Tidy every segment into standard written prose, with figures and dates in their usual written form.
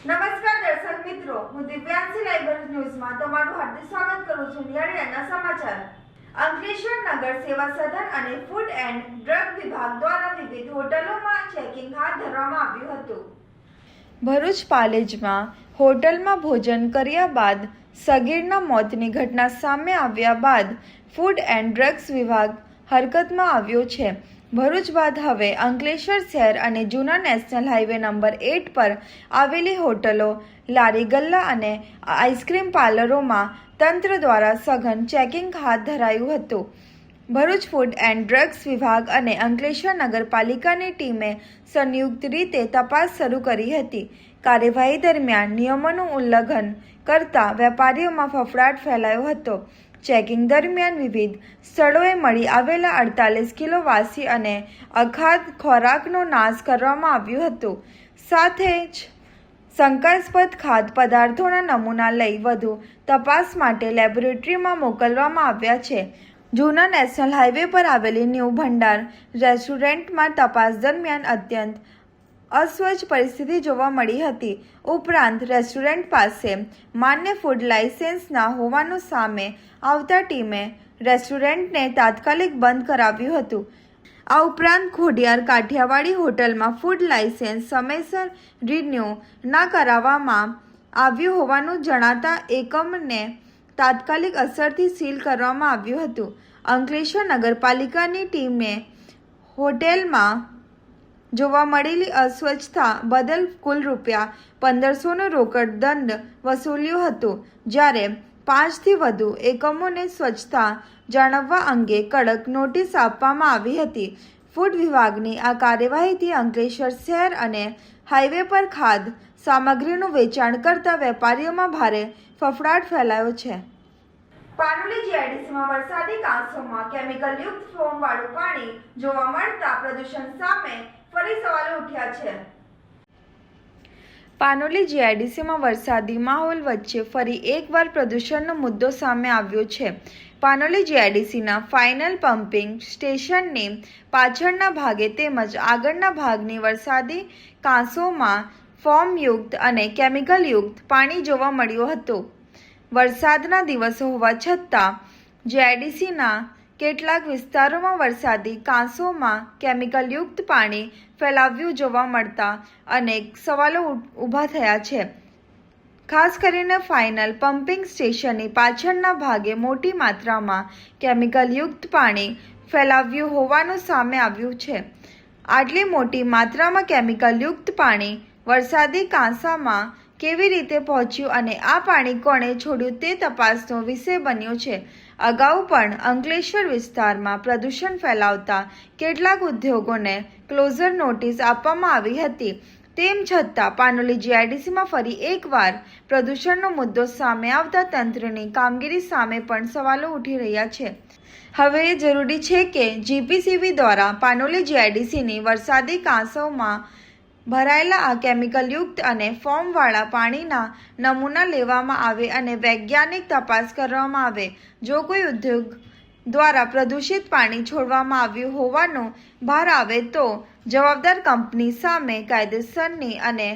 નમસ્કાર દર્શક મિત્રો, હું દિવ્યાંશી લાઈવ ન્યૂઝમાં તમારું હાર્દિક સ્વાગત કરું છું. નિયાળીના સમાચાર. અંકલેશ્વર નગર સેવા સદન અને ફૂડ એન્ડ ડ્રગ વિભાગ દ્વારા વિવિધ હોટલોમાં ચેકિંગ હાથ ધરવામાં આવ્યું હતું. ભરૂચ પાલેજમાં હોટલમાં ભોજન કર્યા બાદ સગીરના મોતની ઘટના સામે આવ્યા બાદ ફૂડ એન્ડ ડ્રગ્સ વિભાગ હરકતમાં આવ્યો છે. ભરૂચ બાદ હવે અંકલેશ્વર શહેર અને જૂના નેશનલ હાઈવે નંબર 8 પર આવેલી હોટલો, લારી ગલ્લા અને આઈસ્ક્રીમ પાર્લરોમાં તંત્ર દ્વારા સઘન ચેકિંગ હાથ ધરાયું હતું. ભરૂચ ફૂડ એન્ડ ડ્રગ્સ વિભાગ અને અંકલેશ્વર નગરપાલિકાની ટીમે સંયુક્ત રીતે તપાસ શરૂ કરી હતી. કાર્યવાહી દરમિયાન નિયમોનું ઉલ્લંઘન કરતા વેપારીઓમાં ફફડાટ ફેલાયો હતો. ચેકિંગ દરમિયાન વિવિધ સ્થળોએ મળી આવેલા 48 કિલો વાસી અને અખાદ્ય ખોરાકનો નાશ કરવામાં આવ્યો હતો. સાથે જ શંકાસ્પદ ખાદ્ય પદાર્થોના નમૂના લઈ વધુ તપાસ માટે લેબોરેટરીમાં મોકલવામાં આવ્યા છે. જૂના નેશનલ હાઈવે પર આવેલી ન્યૂ ભંડાર રેસ્ટોરન્ટમાં તપાસ દરમિયાન અત્યંત અસ્વચ્છ પરિસ્થિતિ જોવા મળી હતી. ઉપરાંત રેસ્ટોરન્ટ પાસે માન્ય ફૂડ લાયસન્સ ના હોવાનું સામે આવતા ટીમે રેસ્ટોરન્ટને તાત્કાલિક બંધ કરાવ્યું હતું. આ ઉપરાંત ખોડિયાર કાઠિયાવાડી હોટલમાં ફૂડ લાયસન્સ સમયસર રિન્યૂ ના કરાવવામાં આવ્યું હોવાનું જણાતા એકમને તાત્કાલિક અસરથી સીલ કરવામાં આવ્યું હતું. અંકલેશ્વર નગરપાલિકાની ટીમે હોટેલમાં જોવા મળેલી અસ્વચ્છતા બદલ કુલ ₹1500નો રોકડ દંડ વસૂલ્યો હતો. જ્યારે 5થી વધુ એકમોને સ્વચ્છતા જાળવવા અંગે કડક નોટિસ આપવામાં આવી હતી. ફૂડ વિભાગની આ કાર્યવાહીથી અંકલેશ્વર શહેર અને હાઈવે પર ખાદ્ય સામગ્રીનું વેચાણ કરતા વેપારીઓમાં ભારે ફફડાટ ફેલાયો છે. પાનોલી જીઆઈડીસીમાં વરસાદી કાંસોમાં કેમિકલયુક્ત ફોર્મવાળું પાણી જોવા મળતા પ્રદૂષણ સામે ફરી સવાલો ઉઠ્યા છે. પાનોલી જીઆઈડીસીમાં વરસાદી માહોલ વચ્ચે ફરી એકવાર પ્રદૂષણનો મુદ્દો સામે આવ્યો છે. પાનોલી જીઆઈડીસીના ફાઇનલ પમ્પિંગ સ્ટેશનની પાછળના ભાગે તેમજ આગળના ભાગની વરસાદી કાંસોમાં ફોર્મયુક્ત અને કેમિકલયુક્ત પાણી જોવા મળ્યું હતું. વરસાદના દિવસો હોવા છતાં જીઆઈડીસીના કેટલાક વિસ્તારોમાં વરસાદી કાંસોમાં કેમિકલયુક્ત પાણી ફેલાવ્યું જોવા મળતા અનેક સવાલો ઊભા થયા છે. ખાસ કરીને ફાઇનલ પમ્પિંગ સ્ટેશનની પાછળના ભાગે મોટી માત્રામાં કેમિકલયુક્ત પાણી ફેલાવ્યું હોવાનું સામે આવ્યું છે. આટલી મોટી માત્રામાં કેમિકલયુક્ત પાણી વરસાદી કાંસામાં કેવી રીતે પહોંચ્યું અને આ પાણી કોણે છોડ્યું તે તપાસનો વિષય બન્યો છે. અગાઉ પણ અંકલેશ્વર વિસ્તારમાં પ્રદૂષણ ફેલાવતા કેટલાક ઉદ્યોગોને ક્લોઝર નોટિસ આપવામાં આવી હતી. તેમ છતાં પાનોલી જીઆઈડીસીમાં ફરી એકવાર પ્રદૂષણનો મુદ્દો સામે આવતા તંત્રની કામગીરી સામે પણ સવાલો ઉઠી રહ્યા છે. હવે એ જરૂરી છે કે જીપીસીબી દ્વારા પાનોલી જીઆઈડીસીની વરસાદી કાંસોમાં ભરાયેલા આ કેમિકલયુક્ત અને ફોર્મવાળા પાણીના નમૂના લેવામાં આવે અને વૈજ્ઞાનિક તપાસ કરવામાં આવે. જો કોઈ ઉદ્યોગ દ્વારા પ્રદૂષિત પાણી છોડવામાં આવ્યું હોવાનો બહાર આવે તો જવાબદાર કંપની સામે કાયદેસરની અને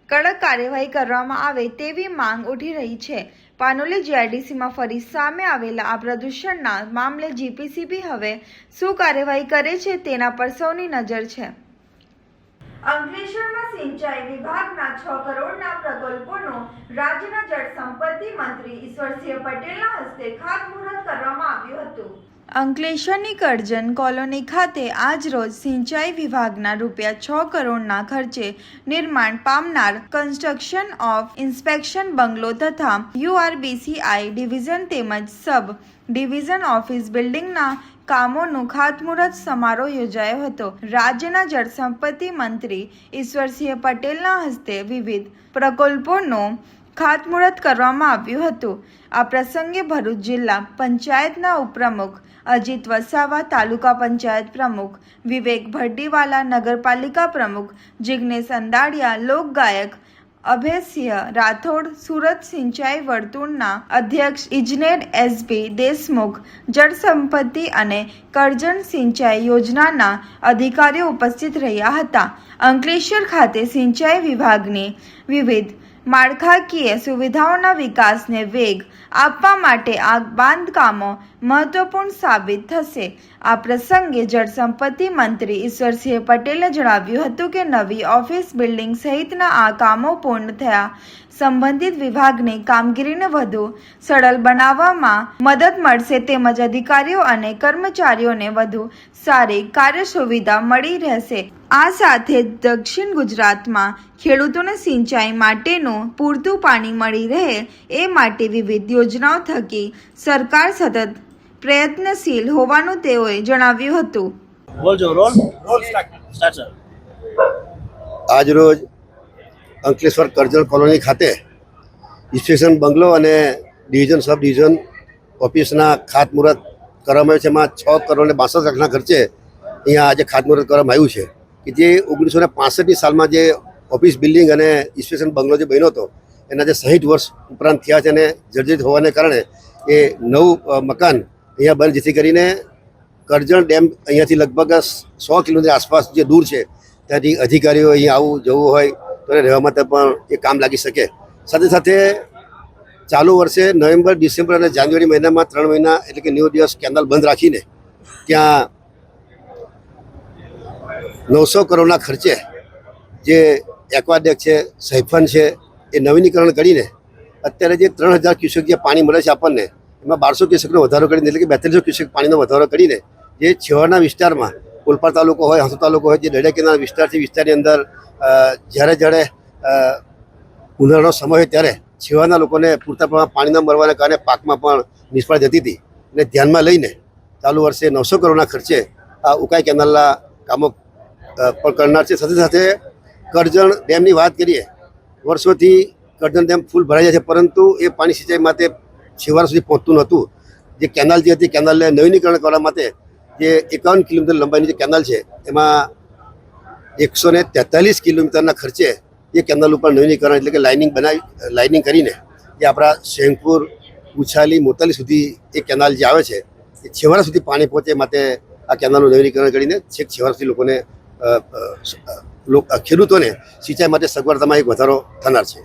કડક કાર્યવાહી કરવામાં આવે તેવી માંગ ઉઠી રહી છે. પાનોલી જીઆઈડીસીમાં ફરી સામે આવેલા આ પ્રદૂષણના મામલે જીપીસીબી હવે શું કાર્યવાહી કરે છે તેના પર સૌની નજર છે. અંકલેશ્વરમાં સિંચાઈ વિભાગના 6 કરોડના પ્રકલ્પોનો રાજ્યના જળ સંપત્તિ મંત્રી ઈશ્વરસિંહ પટેલના હસ્તે ખાતમુહૂર્ત કરવામાં આવ્યું હતું. અંકલેશ્વરની કરજણ કોલોની ખાતે આજરોજ સિંચાઈ વિભાગના ₹6 કરોડના ખર્ચે નિર્માણ પામનાર કન્સ્ટ્રક્શન ઓફ ઇન્સ્પેક્શન બંગલો તથા યુઆરબીસીઆઈ ડિવિઝન તેમજ સબ ડિવિઝન ઓફિસ બિલ્ડિંગના કામોનું ખાતમુહૂર્ત સમારોહ યોજાયો હતો. રાજ્યના જળસંપત્તિ મંત્રી ઈશ્વરસિંહ પટેલના હસ્તે વિવિધ પ્રકલ્પોનું ખાતમુહૂર્ત કરવામાં આવ્યું હતું. આ પ્રસંગે ભરૂચ જિલ્લા પંચાયતના ઉપપ્રમુખ અજીત વસાવા, તાલુકા પંચાયત પ્રમુખ વિવેક ભરડીવાલા, નગરપાલિકા પ્રમુખ જિગ્નેશ અંદાડિયા, લોકગાયક અભયસિંહ રાઠોડ, સુરત સિંચાઈ વર્તુળના અધ્યક્ષ ઇજનેર એસ.બી. દેશમુખ, જળસંપત્તિ અને કરજણ સિંચાઈ યોજનાના અધિકારીઓ ઉપસ્થિત રહ્યા હતા. અંકલેશ્વર ખાતે સિંચાઈ વિભાગની વિવિધ માળખાકીય સુવિધાઓના વિકાસને વેગ આપવા માટે આ બાંધકામો મહત્વપૂર્ણ સાબિત થશે. આ પ્રસંગે જળસંપત્તિ મંત્રી ઈશ્વરસિંહ પટેલે જણાવ્યું હતું કે નવી ઓફિસ બિલ્ડિંગ સહિતના આ કામો પૂર્ણ થયા સંબંધિત વિભાગની કામગીરીને વધુ સરળ બનાવવામાં મદદ મળશે તેમજ અધિકારીઓ અને કર્મચારીઓને વધુ સારી કાર્ય સુવિધા મળી રહેશે. આ સાથે દક્ષિણ ગુજરાતમાં ખેડૂતોને સિંચાઈ માટેનું પૂરતું પાણી મળી રહે એ માટે વિવિધ યોજનાઓ થકી સરકાર સતત પ્રયત્નશીલ હોવાનું તેઓએ જણાવ્યું હતું. આજરોજ અંકલેશ્વર કરજણ કોલોની ખાતે ઇન્સ્પેક્શન બંગલો અને ડિવિઝન સબ ડિવિઝન ઓફિસના ખાતમુહૂર્ત કરવામાં આવ્યું છે. એમાં 6 કરોડ 62 લાખના ખર્ચે અહીંયા આજે ખાતમુહૂર્ત કરવામાં આવ્યું છે કે જે 1965ની સાલમાં જે ઓફિસ બિલ્ડિંગ અને ઇન્સ્પેક્શન બંગલો જે બન્યો હતો એના જે 60 વર્ષ ઉપરાંત થયા છે અને જર્જરિત હોવાને કારણે એ નવું મકાન અહીંયા બને, જેથી કરીને કરજણ ડેમ અહીંયાથી લગભગ 100 કિલોમીટર આસપાસ જે દૂર છે ત્યાંથી અધિકારીઓ અહીંયા આવું જવું હોય તો એને રહેવા માટે પણ એ કામ લાગી શકે. સાથે સાથે ચાલુ વર્ષે નવેમ્બર, ડિસેમ્બર અને જાન્યુઆરી મહિનામાં 3 મહિના એટલે કે 90 દિવસ કેનાલ બંધ રાખીને ત્યાં 900 કરોડના ખર્ચે જે એક્વાડેક છે, સૈફન છે એ નવીનીકરણ કરીને અત્યારે જે 3000 ક્યુસેક જે પાણી મળે છે આપણને એમાં 1200 ક્યુસેકનો વધારો કરીને એટલે કે 4200 ક્યુસેક પાણીનો વધારો કરીને જે છેવાડાના વિસ્તારમાં ઓલપાડ તાલુકો હોય, હાંસોદ તાલુકો હોય, જે દરિયા કિનારા વિસ્તારની અંદર જ્યારે ઉનાળાનો સમય હોય ત્યારે છેવાડાના લોકોને પૂરતા પ્રમાણમાં પાણી ન મળવાને કારણે પાકમાં પણ નિષ્ફળ જતી હતી અને ધ્યાનમાં લઈને ચાલુ વર્ષે 900 કરોડના ખર્ચે આ ઉકાઈ કેનાલના કામો પણ કરનાર છે. સાથે સાથે કરજણ ડેમની વાત કરીએ, વર્ષોથી કરજણ ડેમ ફૂલ ભરાઈ જાય છે પરંતુ એ પાણી સિંચાઈ માટે છેવાડા સુધી પહોંચતું નહોતું. જે કેનાલ જે હતી કેનાલને નવીનીકરણ કરવા માટે જે 51 કિલોમીટર લંબાઈની જે કેનાલ છે એમાં 143 કિલોમીટરના ખર્ચે એ કેનાલ ઉપર નવીનીકરણ એટલે કે લાઇનિંગ કરીને જે આપણા શેંગપુર, ઉછાલી, મોતાલી સુધી એ કેનાલ જે આવે છે એ છેવાડા સુધી પાણી પહોંચે માટે આ કેનાલનું નવીનીકરણ કરીને છેક છેવાડા સુધી લોકોને ખેડૂતોને સિંચાઈ માટે સગવડતામાં એક વધારો થનાર છે.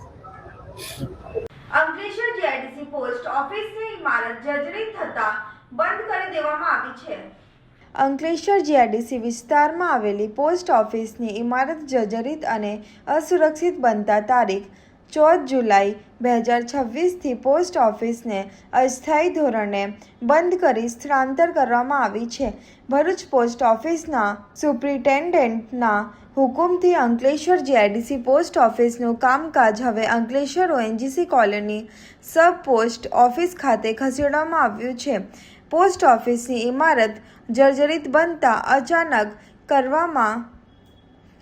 અંકલેશ્વર જીઆઈડીસી પોસ્ટ ઓફિસની ઇમારત જર્જરિત થતા બંધ કરી દેવામાં આવી છે. અંકલેશ્વર જીઆઈડીસી વિસ્તારમાં આવેલી પોસ્ટ ઓફિસની ઇમારત જર્જરિત અને અસુરક્ષિત બનતા તારીખ 14 જુલાઈ 2026થી પોસ્ટ ઓફિસને અસ્થાયી ધોરણે બંધ કરી સ્થળાંતર કરવામાં આવી છે. ભરૂચ પોસ્ટ ઓફિસના સુપ્રિન્ટેન્ડન્ટના હુકુમથી અંકલેશ્વર જીઆઈડીસી પોસ્ટ ઓફિસનું કામકાજ હવે અંકલેશ્વર ઓએનજીસી કોલોની સબ પોસ્ટ ઓફિસ ખાતે ખસેડવામાં આવ્યું છે. પોસ્ટ ઓફિસની ઇમારત જર્જરિત બનતા અચાનક કરવામાં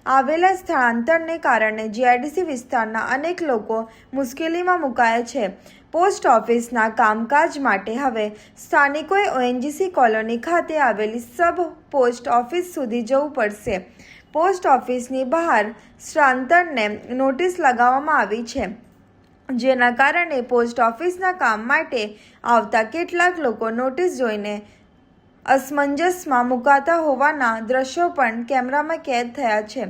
આવેલા સ્થળાંતરને કારણે જીઆઈડીસી વિસ્તારના અનેક લોકો મુશ્કેલીમાં મુકાયા છે. પોસ્ટ ઓફિસના કામકાજ માટે હવે સ્થાનિકોએ ઓએનજીસી કોલોની ખાતે આવેલી સબ પોસ્ટ ઓફિસ સુધી જવું પડશે. પોસ્ટ ઓફિસની બહાર સ્થળાંતરને નોટિસ લગાવવામાં આવી છે, જેના કારણે પોસ્ટ ઓફિસના કામ માટે આવતા કેટલાક લોકો નોટિસ જોઈને અસમંજસમાં મુકાતા હોવાના દ્રશ્યો પણ કેમેરામાં કેદ થયા છે.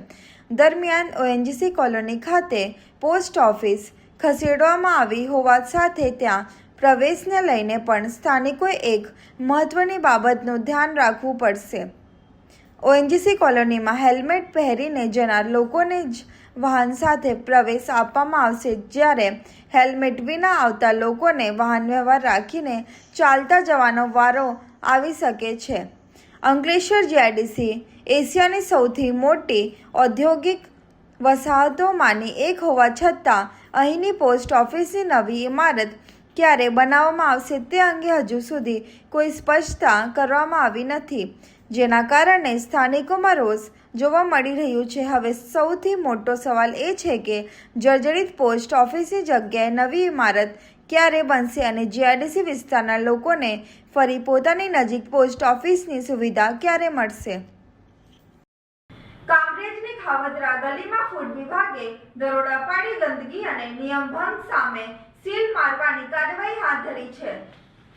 દરમિયાન ઓએનજીસી કોલોની ખાતે પોસ્ટ ઓફિસ ખસેડવામાં આવી હોવા સાથે ત્યાં પ્રવેશને લઈને પણ સ્થાનિકોએ એક મહત્વની બાબતનું ધ્યાન રાખવું પડશે. ઓએનજીસી કોલોનીમાં હેલ્મેટ પહેરીને જનાર લોકોને જ વાહન સાથે પ્રવેશ આપવામાં આવશે, જ્યારે હેલ્મેટ વિના આવતા લોકોને વાહન વ્યવહાર રાખીને ચાલતા જવાનો વારો આવી શકે છે. અંકલેશ્વર જીઆઈડીસી એશિયાની સૌથી મોટી ઔદ્યોગિક વસાહતોમાંની એક હોવા છતાં અહીંની પોસ્ટ ઓફિસની નવી ઇમારત ક્યારે બનાવવામાં આવશે તે અંગે હજુ સુધી કોઈ સ્પષ્ટતા કરવામાં આવી નથી, જેના કારણે સ્થાનિકોમાં રોષ જોવા મળી રહ્યું છે. હવે સૌથી મોટો સવાલ એ છે કે જર્જરિત પોસ્ટ ઓફિસની જગ્યાએ નવી ઇમારત ક્યારે બનશે અને જીઆઈડીસી વિસ્તારના લોકોને ફરી પોતાની નજીક પોસ્ટ ઓફિસની સુવિધા ક્યારે મળશે. કામરેજની ખાવદરા ગલીમાં ફૂડ વિભાગે દરોડા પાડી ગંદકી અને નિયમ ભંગ સામે સીલ મારવાની કાર્યવાહી હાથ ધરી છે.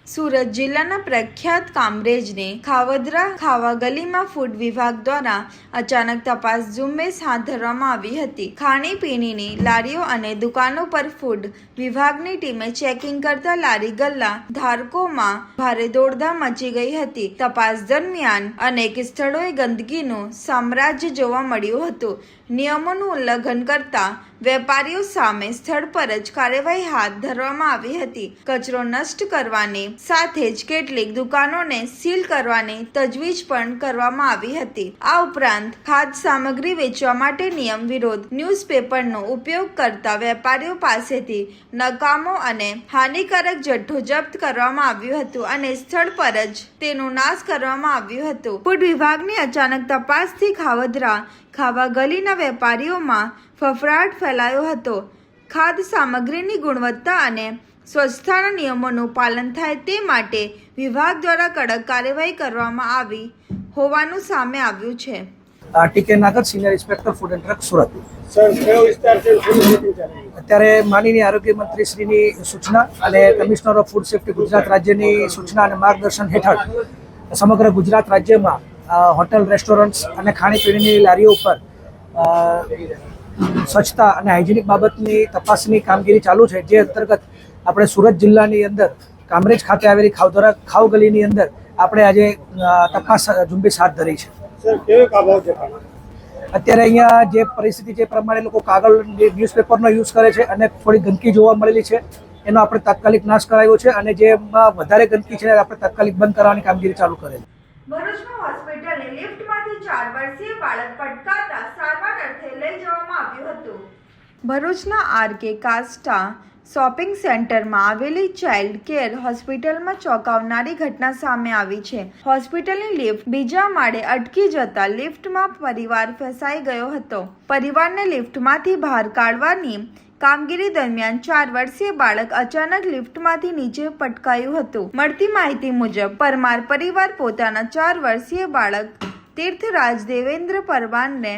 સુરત જિલ્લાના પ્રખ્યાત કામરેજને ખાવદરા ખાવા ગલીમાં ફૂડ વિભાગ દ્વારા અચાનક તપાસ ઝુંબેશ હાથ ધરવામાં આવી હતી. ખાણીપીણીની લારીઓ અને દુકાનો પર ફૂડ વિભાગની ટીમે ચેકિંગ કરતા લારી ગલ્લા ધારકોમાં ભારે દોડધામ મચી ગઈ હતી. તપાસ દરમિયાન અનેક સ્થળોએ ગંદકીનું સામ્રાજ્ય જોવા મળ્યું હતું. નિયમોનું ઉલ્લંઘન કરતા વેપારીઓ સામે સ્થળ પર જ કાર્યવાહી હાથ ધરવામાં આવી હતી. કચરો નષ્ટ કરવાની સાથે જ કેટલીક દુકાનોને સીલ કરવાની તજવીજ પણ કરવામાં આવી હતી. આ ઉપરાંત ખાદ્ય સામગ્રી વેચવા માટે નિયમ વિરોધ ન્યૂઝપેપરનો ઉપયોગ કરતા વેપારીઓ પાસેથી નકામો અને હાનિકારક જથ્થો જપ્ત કરવામાં આવ્યું હતું અને સ્થળ પર જ તેનો નાશ કરવામાં આવ્યું હતું. ફૂડ વિભાગની અચાનક તપાસથી ખાવદરા ખાવા ગલીના વેપારીઓમાં ફફડાટ ફેલાયો હતો. ખાદ્ય સામગ્રીની ગુણવત્તા અને સ્વચ્છતાના નિયમોનું પાલન થાય તે માટે વિભાગ દ્વારા કડક કાર્યવાહી કરવામાં આવી હોવાનું સામે આવ્યું છે. T K Nagar, senior inspector food and drug, Surat. Sir, કયો વિસ્તાર છે? અત્યારે માનનીય આરોગ્ય મંત્રી શ્રીની સૂચના અને commissioner of food safety Gujarat રાજ્યની સૂચના અને માર્ગદર્શન હેઠળ સમગ્ર ગુજરાત રાજ્યમાં હોટલ, રેસ્ટોરન્ટ્સ અને ખાણીપીણીની લારીઓ ઉપર સ્વચ્છતા અને હાઇજેનિક બાબતની તપાસની કામગીરી ચાલુ છે. જે અંતર્ગત આપણે સુરત જિલ્લાની અંદર કામરેજ ખાતે આવેલી ખાવદરા ખાવ ગલીની અંદર આપણે આજે તપાસ ઝુંબેશ હાથ ધરી છે. સર, કેવો કાબુ છે? અત્યારે અહીંયા જે પરિસ્થિતિ જે પ્રમાણે લોકો કાગળ ન્યૂઝપેપરનો યુઝ કરે છે અને થોડી ગંદકી જોવા મળેલી છે એનો આપણે તાત્કાલિક નાશ કરાવ્યો છે અને જેમાં વધારે ગંદકી છે આપણે તાત્કાલિક બંધ કરવાની કામગીરી ચાલુ કરેલી. ભરૂચમાં હોસ્પિટલની લિફ્ટમાંથી 4 વર્ષીય બાળક પટકાતા સારવાર અર્થે લઈ જવામાં આવ્યું હતું. ભરૂચના આરકે કાસ્ટા શોપિંગ સેન્ટરમાં આવેલી ચાઇલ્ડ કેર હોસ્પિટલમાં ચોંકાવનારી ઘટના સામે આવી છે. હોસ્પિટલની લિફ્ટ બીજા માળે અટકી જતા લિફ્ટમાં પરિવાર ફસાઈ ગયો હતો. પરિવારને લિફ્ટમાંથી બહાર કાઢવાની કામગીરી દરમિયાન 4 વર્ષીય બાળક અચાનક લિફ્ટમાંથી નીચે પટકાયું હતું. મળતી માહિતી મુજબ પરમાર પરિવાર પોતાના 4 વર્ષીય બાળક તીર્થરાજ દેવેન્દ્ર પરમારને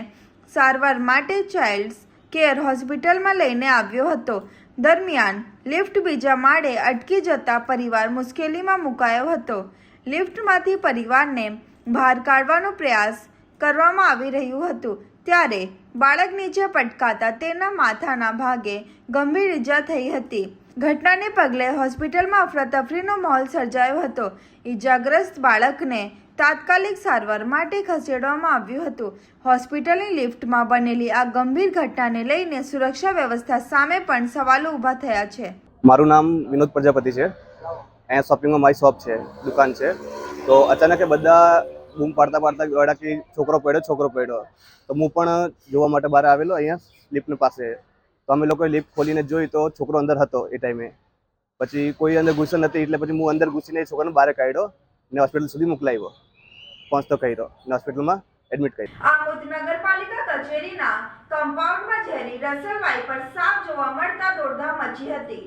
સારવાર માટે ચાઇલ્ડ કેર હોસ્પિટલમાં લઈને આવ્યો હતો. દરમિયાન લિફ્ટ બીજા માળે અટકી જતા પરિવાર મુશ્કેલીમાં મુકાયો હતો. લિફ્ટમાંથી પરિવારને બહાર કાઢવાનો પ્રયાસ કરવામાં આવી રહ્યું હતું ત્યારે બાળક નીચે પટકાતા તેના માથાના ભાગે ગંભીર ઈજા થઈ હતી. ઘટનાને પગલે હોસ્પિટલમાં અફરાતફરીનો માહોલ સર્જાયો હતો. ઈજાગ્રસ્ત બાળકને તાત્કાલિક સારવાર માટે ખસેડવામાં આવ્યું હતું. હોસ્પિટલની લિફ્ટમાં બનેલી આ ગંભીર ઘટનાને લઈને સુરક્ષા વ્યવસ્થા સામે પણ સવાલો ઊભા થયા છે. મારું નામ વિનોદ પ્રજાપતિ છે. અહીંયા શોપિંગમાં મારી શોપ છે, દુકાન છે. તો અચાનક એ બધા બૂમ પાડતા ગળા કે છોકરો પડ્યો. તો હું પણ જોવા માટે બહાર આવેલો અહીંયા લિફ્ટની પાસે. તો અમે લોકોએ લિફ્ટ ખોલીને જોઈ તો છોકરો અંદર હતો એ ટાઈમે. પછી કોઈ અંદર ઘૂસ્યો નથી એટલે પછી હું અંદર ઘૂસીને છોકરાને બહાર કાઢ્યો ને હોસ્પિટલ સુધી મોકલાવ્યો. પહોંચતો કર્યો ને હોસ્પિટલમાં એડમિટ કર્યો. આમોદ નગરપાલિકા કચેરીના કમ્પાઉન્ડમાં ઝેરી રસલ વાઇપર સાપ જોવા મળતા દોડધામ મચી હતી.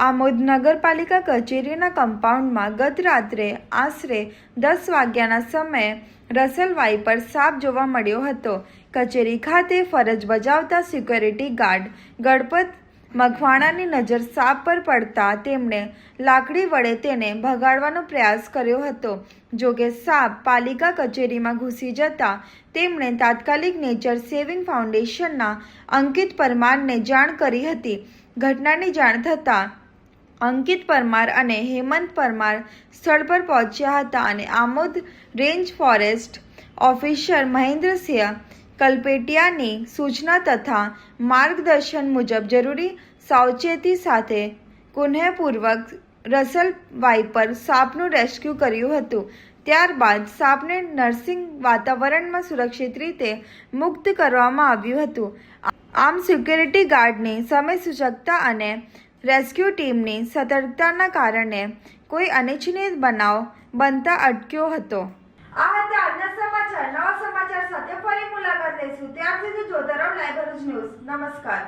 આમોદ નગરપાલિકા કચેરીના કમ્પાઉન્ડમાં ગત રાત્રે આશરે 10 વાગ્યાના સમયે રસલ વાઇપર સાપ જોવા મળ્યો હતો. કચેરી ખાતે ફરજ બજાવતા સિક્યોરિટી ગાર્ડ ગણપત મકવાણાની નજર સાપ પર પડતા તેમણે લાકડી વડે તેને ભગાડવાનો પ્રયાસ કર્યો હતો. જોકે સાપ પાલિકા કચેરીમાં ઘૂસી જતા તેમણે તાત્કાલિક નેચર સેવિંગ ફાઉન્ડેશનના અંકિત પરમારને જાણ કરી હતી. ઘટનાની જાણ થતાં અંકિત પરમાર અને હેમંત પરમાર સ્થળ પર પહોંચ્યા હતા અને Amod range forest officer Mahendrasinh કલપેટિયાની સૂચના તથા માર્ગદર્શન મુજબ જરૂરી સાવચેતી સાથે કુનેહપૂર્વક રસલ વાઇપર સાપનું રેસ્ક્યુ કર્યું હતું. ત્યારબાદ સાપને નર્સિંગ વાતાવરણમાં સુરક્ષિત રીતે મુક્ત કરવામાં આવ્યું હતું. આમ સિક્યોરિટી ગાર્ડની સમયસૂચકતા અને રેસ્ક્યુ ટીમની સતર્કતાના કારણે કોઈ અનિચ્છનીય બનાવ બનતા અટક્યો હતો. આ હતા આજના સમાચાર. નવા સમાચાર સાથે ફરી મુલાકાત લઈશું. ત્યાર સુધી જોતા રહો લાઈવ ભરૂચ ન્યૂઝ. નમસ્કાર.